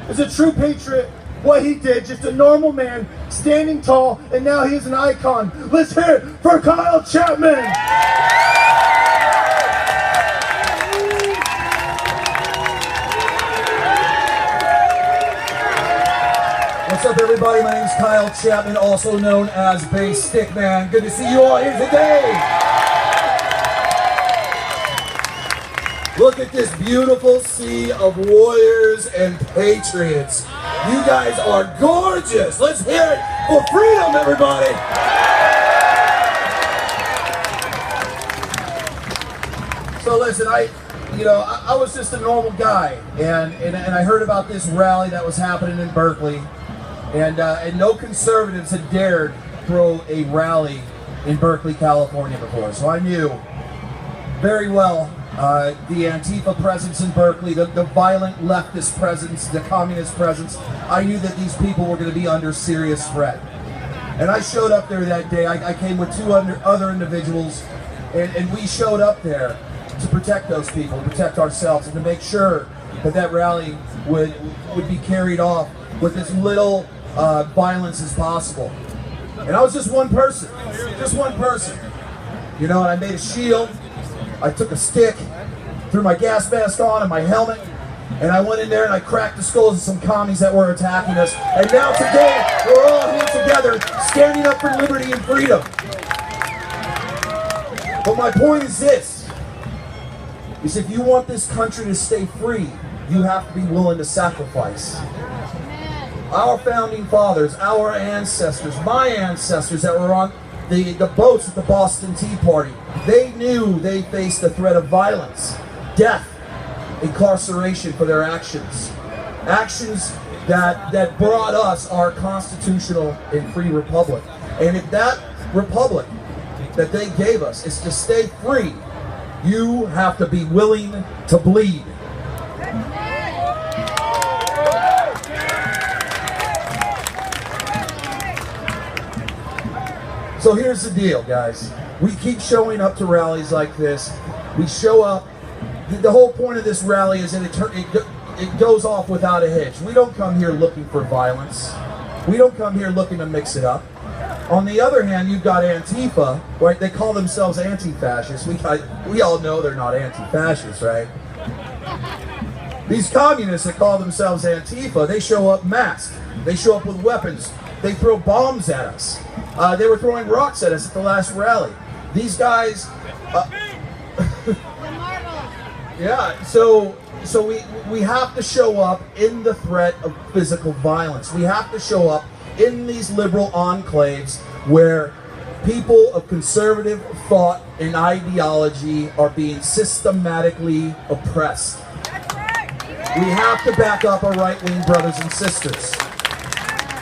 is a true patriot. What he did, just a normal man, standing tall, and now he's an icon. Let's hear it for Kyle Chapman! What's up, everybody? My name is Kyle Chapman, also known as Bass Stickman. Good to see you all here today. Look at this beautiful sea of warriors and patriots. You guys are gorgeous. Let's hear it for freedom, everybody. So listen, I was just a normal guy, and I heard about this rally that was happening in Berkeley, and no conservatives had dared throw a rally in Berkeley, California before. So I knew very well the Antifa presence in Berkeley, the violent leftist presence, the communist presence. I knew that these people were going to be under serious threat. And I showed up there that day. I came with two other individuals, and we showed up there to protect those people, protect ourselves, and to make sure that that rally would be carried off with as little violence as possible. And I was just one person, You know, and I made a shield. I took a stick, threw my gas mask on and my helmet, and I went in there and I cracked the skulls of some commies that were attacking us. And now today, we're all here together, standing up for liberty and freedom. But my point is this, is if you want this country to stay free, you have to be willing to sacrifice. Our founding fathers, our ancestors, my ancestors that were on the boats at the Boston Tea Party, they knew they faced the threat of violence, death, incarceration for their actions. Actions that brought us our constitutional and free republic. And if that republic that they gave us is to stay free, you have to be willing to bleed. So here's the deal, guys. We keep showing up to rallies like this. We show up. The whole point of this rally is that it goes off without a hitch. We don't come here looking for violence. We don't come here looking to mix it up. On the other hand, you've got Antifa, right? They call themselves anti-fascists. We all know they're not anti-fascists, right? These communists that call themselves Antifa, they show up masked. They show up with weapons. They throw bombs at us. They were throwing rocks at us at the last rally. These guys, yeah. So we have to show up in the threat of physical violence. We have to show up in these liberal enclaves where people of conservative thought and ideology are being systematically oppressed. We have to back up our right-wing brothers and sisters.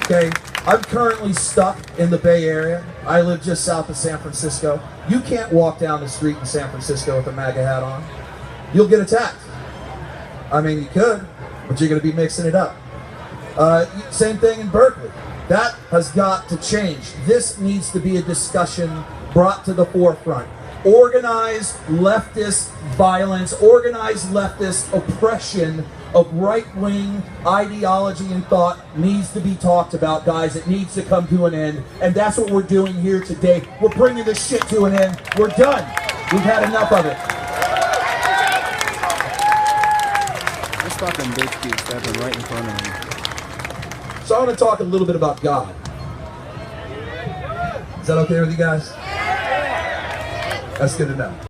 Okay. I'm currently stuck in the Bay Area. I live just south of San Francisco. You can't walk down the street in San Francisco with a MAGA hat on. You'll get attacked. I mean, you could, but you're going to be mixing it up. Same thing in Berkeley. That has got to change. This needs to be a discussion brought to the forefront. Organized leftist violence, organized leftist oppression of right-wing ideology and thought needs to be talked about, guys. It needs to come to an end, and that's what we're doing here today. We're bringing this shit to an end. We're done. We've had enough of it. This fucking bitch keeps stepping right in front of me. So I want to talk a little bit about God. Is that okay with you guys? That's good to know.